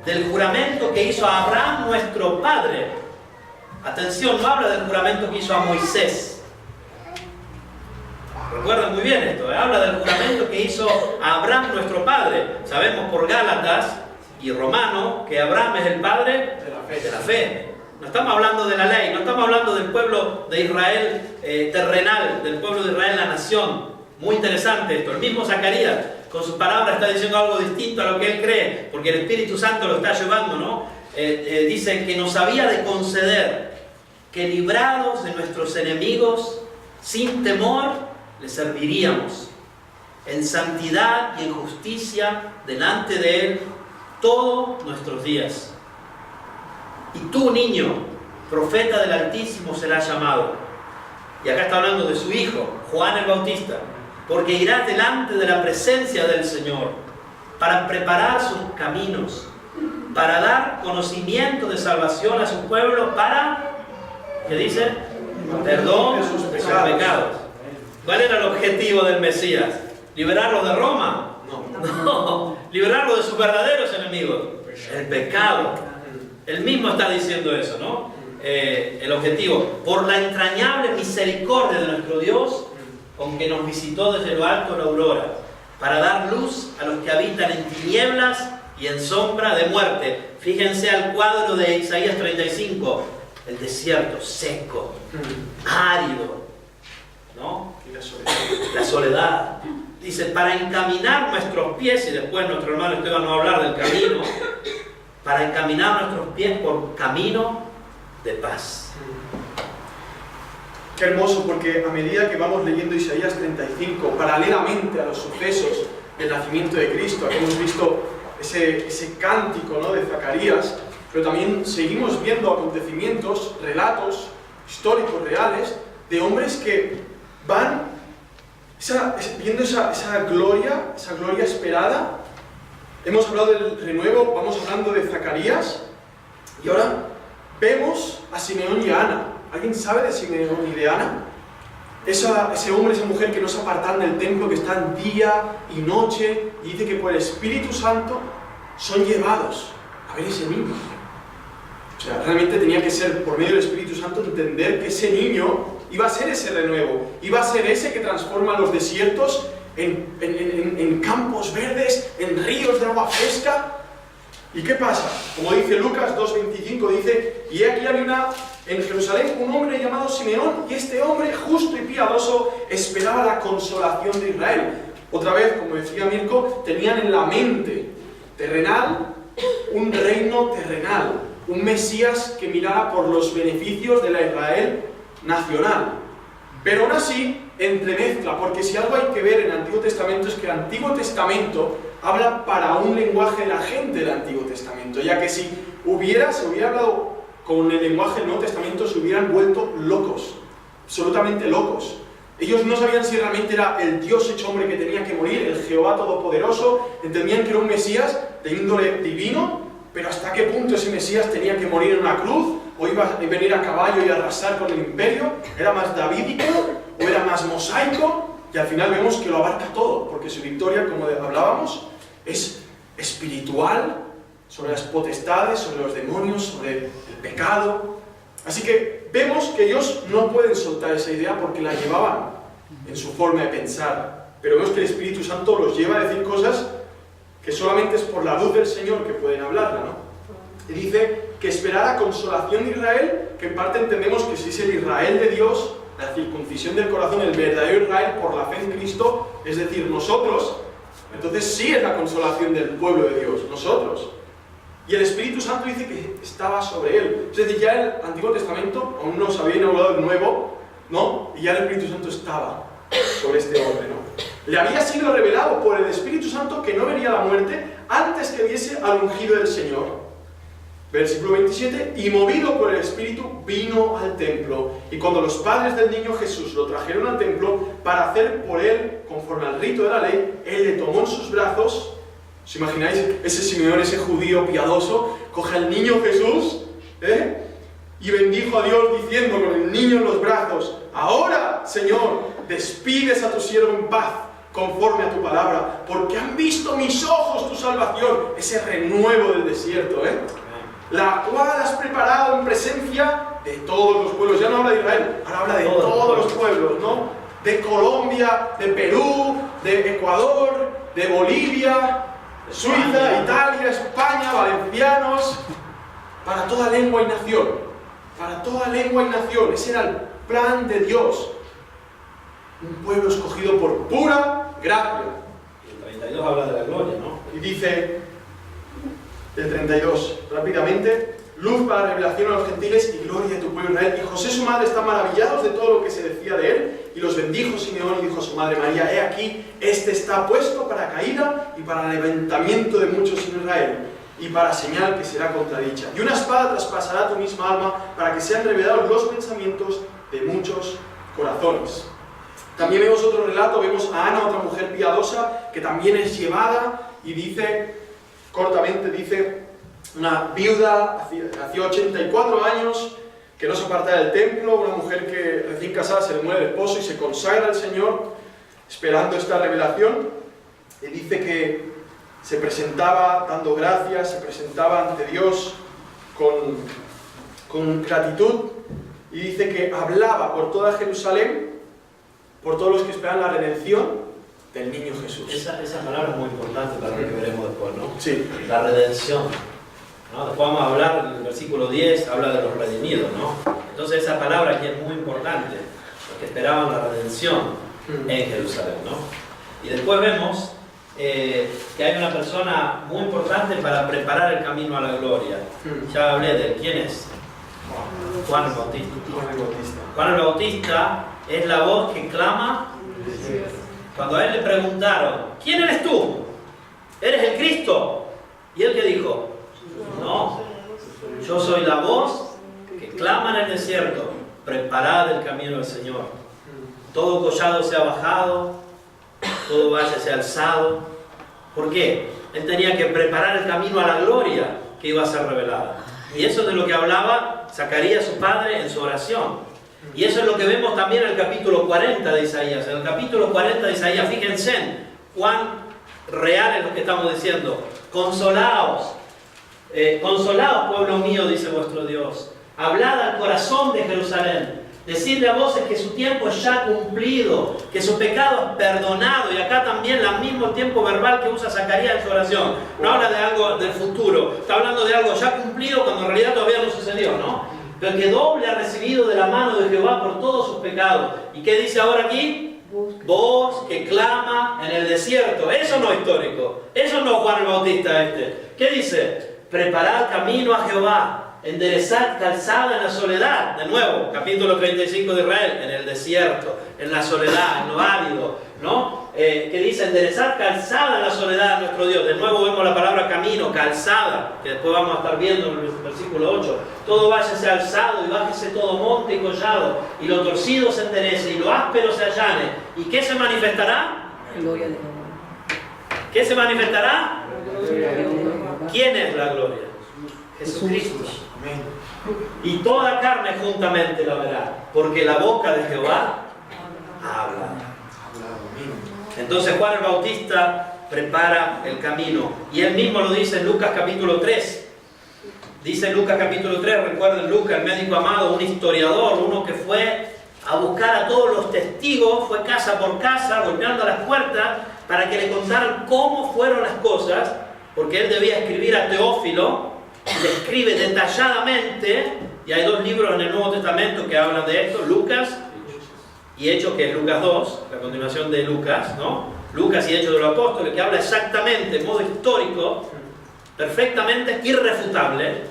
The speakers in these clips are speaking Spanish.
del juramento que hizo a Abraham nuestro padre. Atención, no habla del juramento que hizo a Moisés. Recuerden muy bien esto, habla del juramento que hizo a Abraham nuestro padre. Sabemos por Gálatas y Romanos que Abraham es el padre de la fe. No estamos hablando de la ley, no estamos hablando del pueblo de Israel terrenal, del pueblo de Israel, la nación. Muy interesante esto. El mismo Zacarías, con sus palabras, está diciendo algo distinto a lo que él cree, porque el Espíritu Santo lo está llevando, ¿no? Dice que nos había de conceder que librados de nuestros enemigos, sin temor, le serviríamos en santidad y en justicia delante de Él todos nuestros días. Y tú, niño, profeta del Altísimo serás llamado. Y acá está hablando de su hijo, Juan el Bautista. Porque irás delante de la presencia del Señor para preparar sus caminos, para dar conocimiento de salvación a su pueblo, para, ¿qué dice? Perdón de sus pecados. ¿Cuál era el objetivo del Mesías? ¿Liberarlos de Roma? No. Liberarlos de sus verdaderos enemigos. El pecado. Él mismo está diciendo eso, ¿no? El objetivo. Por la entrañable misericordia de nuestro Dios, con que nos visitó desde lo alto la aurora, para dar luz a los que habitan en tinieblas y en sombra de muerte. Fíjense al cuadro de Isaías 35. El desierto seco, árido, ¿no? La soledad. Dice, para encaminar nuestros pies, y después nuestro hermano Esteban nos va a hablar del camino, para encaminar nuestros pies por camino de paz. Qué hermoso, porque a medida que vamos leyendo Isaías 35, paralelamente a los sucesos del nacimiento de Cristo, aquí hemos visto ese cántico, ¿no?, de Zacarías, pero también seguimos viendo acontecimientos, relatos históricos reales de hombres que van viendo esa gloria esperada. Hemos hablado del renuevo, vamos hablando de Zacarías, y ahora vemos a Simeón y a Ana. ¿Alguien sabe de Simeón y de Ana? Ese hombre, esa mujer que no se apartan del templo, que están día y noche, y dice que por el Espíritu Santo son llevados a ver ese niño. O sea, realmente tenía que ser por medio del Espíritu Santo entender que ese niño iba a ser ese renuevo, iba a ser ese que transforma los desiertos en campos verdes, en ríos de agua fresca. ¿Y qué pasa? Como dice Lucas 2:25, dice, y aquí había en Jerusalén un hombre llamado Simeón, y este hombre justo y piadoso esperaba la consolación de Israel. Otra vez, como decía Mirko, tenían en la mente terrenal un reino terrenal, un Mesías que mirara por los beneficios de la Israel nacional. Pero aún así entremezcla, porque si algo hay que ver en el Antiguo Testamento es que el Antiguo Testamento habla para un lenguaje de la gente del Antiguo Testamento, ya que si se hubiera hablado con el lenguaje del Nuevo Testamento, se hubieran vuelto locos, absolutamente locos. Ellos no sabían si realmente era el Dios hecho hombre que tenía que morir, el Jehová Todopoderoso. Entendían que era un Mesías de índole divino, pero hasta qué punto ese Mesías tenía que morir en una cruz, o iba a venir a caballo y arrasar con el imperio. ¿Era más davídico o era más mosaico? Y al final vemos que lo abarca todo, porque su victoria, como hablábamos, es espiritual, sobre las potestades, sobre los demonios, sobre el pecado. Así que vemos que ellos no pueden soltar esa idea porque la llevaban en su forma de pensar. Pero vemos que el Espíritu Santo los lleva a decir cosas que solamente es por la luz del Señor que pueden hablarla, ¿no? Y dice que esperara consolación de Israel, que en parte entendemos que si es el Israel de Dios, la circuncisión del corazón, el verdadero Israel por la fe en Cristo, es decir, nosotros, entonces sí es la consolación del pueblo de Dios, nosotros. Y el Espíritu Santo dice que estaba sobre él. Es decir, ya el Antiguo Testamento aún no se había inaugurado el Nuevo, ¿no? Y ya el Espíritu Santo estaba sobre este hombre, ¿no? Le había sido revelado por el Espíritu Santo que no vería la muerte antes que viese al ungido del Señor. Versículo 27, y movido por el Espíritu vino al templo. Y cuando los padres del niño Jesús lo trajeron al templo para hacer por él, conforme al rito de la ley, él le tomó en sus brazos. ¿Os imagináis? Ese Simeón, ese judío piadoso, coge al niño Jesús, y bendijo a Dios diciendo con el niño en los brazos, ahora, Señor, despides a tu siervo en paz, conforme a tu palabra, porque han visto mis ojos tu salvación, ese renuevo del desierto, la cual has preparado en presencia de todos los pueblos. Ya no habla de Israel, ahora habla de todos los pueblos, ¿no? De Colombia, de Perú, de Ecuador, de Bolivia, Suiza, Italia, España, valencianos, para toda lengua y nación. Para toda lengua y nación. Ese era el plan de Dios. Un pueblo escogido por pura gracia. El 32 habla de la gloria, ¿no? Y dice, el 32, rápidamente: luz para revelación a los gentiles y gloria de tu pueblo Israel. Y José y su madre están maravillados de todo lo que se decía de él, y los bendijo Simeón y dijo a su madre María: he aquí, este está puesto para caída y para levantamiento de muchos en Israel, y para señal que será contradicha. Y una espada traspasará tu misma alma, para que sean revelados los pensamientos de muchos corazones. También vemos otro relato, vemos a Ana, otra mujer piadosa, que también es llevada, y dice, cortamente dice, una viuda, hacía 84 años, que no se apartaba del templo, una mujer que recién casada se le muere el esposo y se consagra al Señor, esperando esta revelación, y dice que se presentaba dando gracias, se presentaba ante Dios con gratitud, y dice que hablaba por toda Jerusalén, por todos los que esperan la redención del niño Jesús. Esa palabra es muy importante para lo que veremos después, ¿no? Sí. La redención, ¿no? Después vamos a hablar, en el versículo 10 habla de los redimidos, ¿no? Entonces esa palabra aquí es muy importante, los que esperaban la redención en Jerusalén, ¿no? Y después vemos que hay una persona muy importante para preparar el camino a la gloria. Ya hablé de él. ¿Quién es? Juan el Bautista. Juan el Bautista es la voz que clama. Cuando a él le preguntaron: ¿quién eres tú? ¿Eres el Cristo? ¿Y él qué dijo? No, yo soy la voz que clama en el desierto: preparad el camino del Señor. Todo collado sea bajado, todo valle sea alzado. ¿Por qué? Él tenía que preparar el camino a la gloria que iba a ser revelada. Y eso es de lo que hablaba Zacarías, su padre, en su oración. Y eso es lo que vemos también en el capítulo 40 de Isaías. En el capítulo 40 de Isaías, fíjense cuán real es lo que estamos diciendo. Consolaos, consolaos, pueblo mío, dice vuestro Dios. Hablad al corazón de Jerusalén. Decidle a voces que su tiempo es ya cumplido, que su pecado es perdonado. Y acá también el mismo tiempo verbal que usa Zacarías en su oración. No habla de algo del futuro, está hablando de algo ya cumplido cuando en realidad todavía no sucedió, ¿no? Pero que doble ha recibido de la mano de Jehová por todos sus pecados. ¿Y qué dice ahora aquí? Voz que clama en el desierto. Eso no es histórico. Eso no es Juan el Bautista este. ¿Qué dice? Preparad camino a Jehová. Enderezad calzada en la soledad. De nuevo, capítulo 35 de Israel. En el desierto, en la soledad, en lo árido, ¿no? Que dice: enderezad calzada en la soledad de nuestro Dios. De nuevo vemos la palabra camino, calzada, que después vamos a estar viendo en el versículo 8. Todo valle sea alzado y bájese todo monte y collado, y lo torcido se enderece y lo áspero se allane. ¿Y qué se manifestará? Gloria de Jehová. ¿Qué se manifestará? Gloria de Jehová. ¿Quién es la gloria? Jesucristo. Y toda carne juntamente la verá, porque la boca de Jehová habla. Entonces Juan el Bautista prepara el camino, y él mismo lo dice en Lucas capítulo 3. Dice en Lucas capítulo 3, recuerden Lucas, el médico amado, un historiador, uno que fue a buscar a todos los testigos, fue casa por casa, golpeando a las puertas, para que le contaran cómo fueron las cosas, porque él debía escribir a Teófilo. Le escribe detalladamente, y hay dos libros en el Nuevo Testamento que hablan de esto: Lucas y Hechos, que es Lucas 2, la continuación de Lucas, ¿no? Lucas y Hechos de los Apóstoles, que habla exactamente, en modo histórico, perfectamente irrefutable,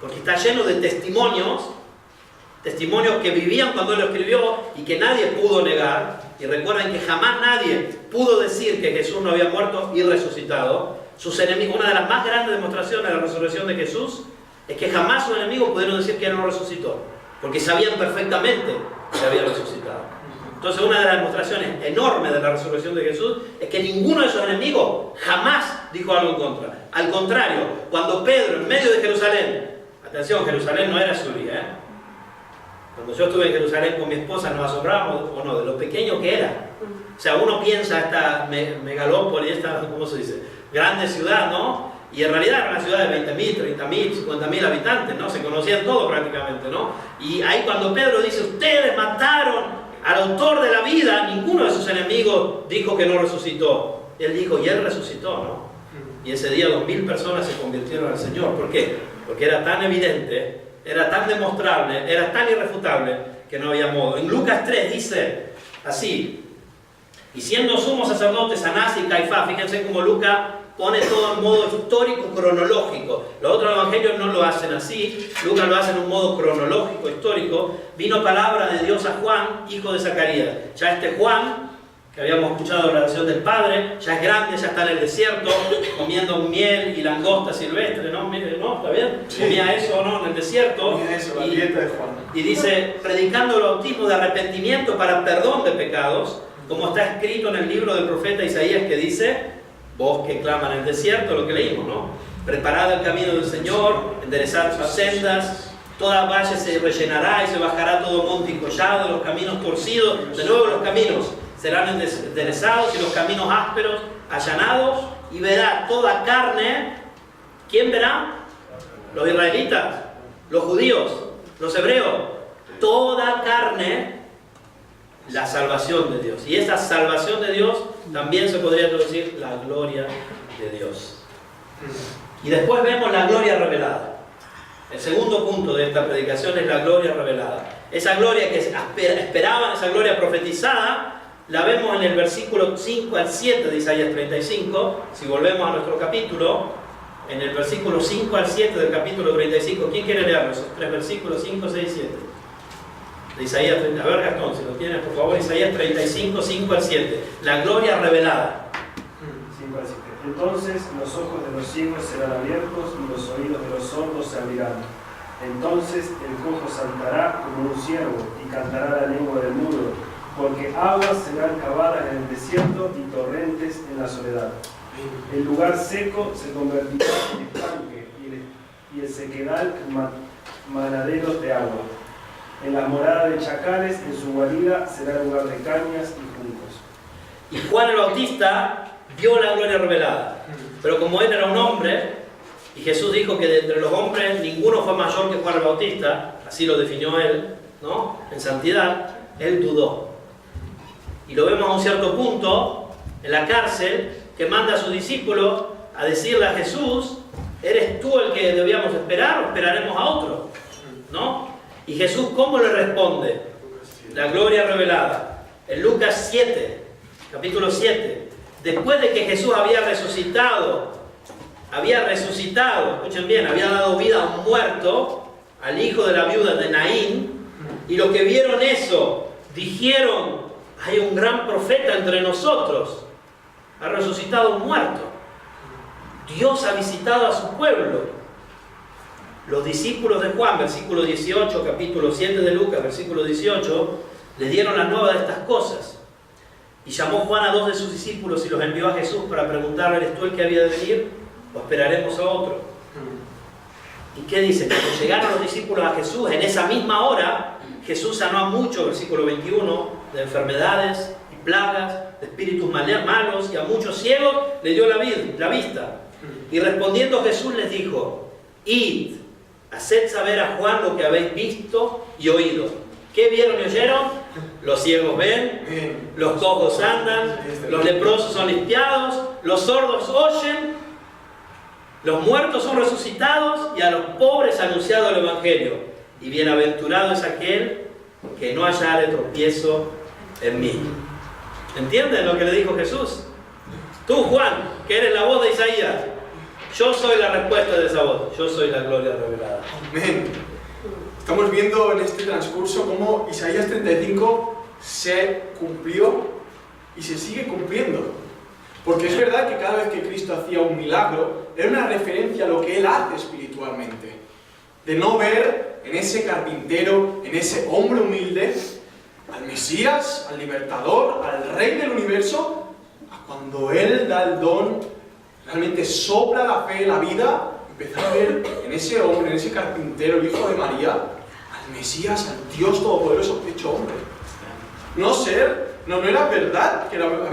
porque está lleno de testimonios que vivían cuando él lo escribió y que nadie pudo negar. Y recuerden que jamás nadie pudo decir que Jesús no había muerto y resucitado. Sus enemigos, una de las más grandes demostraciones de la resurrección de Jesús es que jamás sus enemigos pudieron decir que él no resucitó, porque sabían perfectamente que había resucitado. Entonces, una de las demostraciones enormes de la resurrección de Jesús es que ninguno de sus enemigos jamás dijo algo en contra. Al contrario, cuando Pedro, en medio de Jerusalén, atención, Jerusalén no era Suria, Cuando yo estuve en Jerusalén con mi esposa nos asombramos, o no, de lo pequeño que era. O sea, uno piensa esta megalópoli, esta, ¿cómo se dice? Grande ciudad, ¿no? Y en realidad era una ciudad de 20.000, 30.000, 50.000 habitantes, ¿no? Se conocían todos prácticamente, ¿no? Y ahí cuando Pedro dice, ustedes mataron al autor de la vida, ninguno de sus enemigos dijo que no resucitó. Él dijo, y él resucitó, ¿no? Y ese día 2.000 personas se convirtieron al Señor. ¿Por qué? Porque era tan evidente, era tan demostrable, era tan irrefutable que no había modo. En Lucas 3 dice así, y siendo sumos sacerdotes Anás y Caifás, fíjense cómo Lucas pone todo en modo histórico, cronológico. Los otros evangelios no lo hacen así, Lucas lo hace en un modo cronológico, histórico. Vino palabra de Dios a Juan, hijo de Zacarías. Ya este Juan, que habíamos escuchado la oración del Padre, ya es grande, ya está en el desierto, comiendo miel y langosta silvestre, ¿no? ¿No? ¿Está bien? Sí. Comía eso, ¿no? En el desierto. Comía eso, la dieta de Juan. Y dice, predicando el bautismo de arrepentimiento para perdón de pecados, como está escrito en el libro del profeta Isaías, que dice, vos que claman en el desierto, lo que leímos, ¿no? Preparad el camino del Señor, enderezad sus sendas, toda valle se rellenará y se bajará todo monte y collado, los caminos torcidos, de nuevo los caminos serán enderezados y los caminos ásperos allanados, y verá toda carne. ¿Quién verá? Los israelitas, los judíos, los hebreos, toda carne, la salvación de Dios. Y esa salvación de Dios también se podría traducir la gloria de Dios. Y después vemos la gloria revelada. El segundo punto de esta predicación es la gloria revelada. Esa gloria que esperaban, esa gloria profetizada, la vemos en el versículo 5 al 7 de Isaías 35. Si volvemos a nuestro capítulo, en el versículo 5 al 7 del capítulo 35, ¿quién quiere leerlo? Esos tres versículos, 5, 6 y 7. De Isaías 30. A ver, Gastón, si lo tienes, por favor, Isaías 35, 5 al 7. La gloria revelada. 5 al 7. Entonces los ojos de los ciegos serán abiertos y los oídos de los sordos se abrirán. Entonces el cojo saltará como un ciervo y cantará la lengua del mudo, porque aguas serán cavadas en el desierto y torrentes en la soledad. El lugar seco se convertirá en estanque y el sequedal en manaderos de agua. En las moradas de chacales, en su guarida, será lugar de cañas y juncos. Y Juan el Bautista vio la gloria revelada. Pero como él era un hombre, y Jesús dijo que de entre los hombres ninguno fue mayor que Juan el Bautista, así lo definió él, ¿no? En santidad, él dudó. Y lo vemos a un cierto punto, en la cárcel, que manda a sus discípulos a decirle a Jesús, ¿eres tú el que debíamos esperar o esperaremos a otro? ¿No? Y Jesús, ¿cómo le responde? La gloria revelada. En Lucas 7, capítulo 7, después de que Jesús había resucitado, escuchen bien, había dado vida a un muerto, al hijo de la viuda de Naín, y los que vieron eso, dijeron, hay un gran profeta entre nosotros, ha resucitado un muerto. Dios ha visitado a su pueblo. Los discípulos de Juan, versículo 18, capítulo 7 de Lucas, versículo 18, le dieron la nueva de estas cosas. Y llamó Juan a 2 de sus discípulos y los envió a Jesús para preguntarle, ¿eres tú el que había de venir o esperaremos a otro? ¿Y qué dice? Cuando llegaron los discípulos a Jesús, en esa misma hora, Jesús sanó a muchos, versículo 21, de enfermedades y plagas, de espíritus malos, y a muchos ciegos le dio la vista. Y respondiendo Jesús les dijo, id, haced saber a Juan lo que habéis visto y oído. ¿Qué vieron y oyeron? Los ciegos ven, los cojos andan, los leprosos son limpiados, los sordos oyen, los muertos son resucitados y a los pobres anunciado el Evangelio. Y bienaventurado es aquel que no hallare tropiezo en mí. ¿Entienden lo que le dijo Jesús? Tú, Juan, que eres la voz de Isaías, yo soy la respuesta de esa voz, yo soy la gloria revelada. Amén. Estamos viendo en este transcurso cómo Isaías 35 se cumplió y se sigue cumpliendo. Porque es verdad que cada vez que Cristo hacía un milagro, era una referencia a lo que Él hace espiritualmente. De no ver en ese carpintero, en ese hombre humilde, al Mesías, al libertador, al Rey del universo, a cuando Él da el don, realmente sopla la fe, la vida, empezar a ver en ese hombre, en ese carpintero, el hijo de María, al Mesías, al Dios Todopoderoso hecho hombre. No era verdad que había una